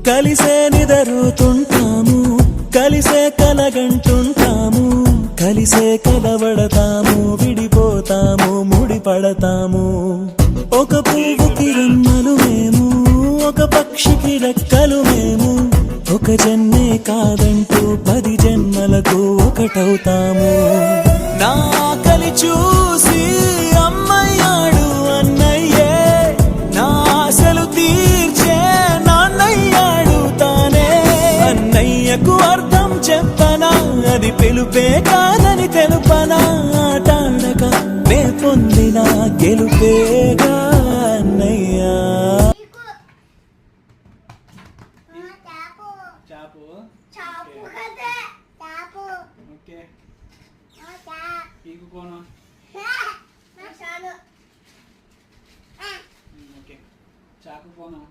కలిసే నిదరుతుంటాము, కలిసే కలగంటుంటాము, కలిసే కలవడతాము, విడిపోతాము, ముడిపడతాము. ఒక పువ్వుకి రెమ్మలు మేము, ఒక పక్షికి రెక్కలు మేము, ఒక జన్మే కాదంటూ 10 జన్మలకు ఒకటవుతాము. నా కలి చూసి అమ్మయ్యాడు అన్నయ్యే, నా ఆశలు తీర్చే నాన్నయ్యాడు తానే. అన్నయ్యకు అర్థం చెప్పనా, అది పిలుపే కాదని తెలుపనా, ఆటాడక నే పొందిన గెలుపేగా అన్నయ్యా. చాపు ఓకే పీకుకోను ఓకే చాకు కోను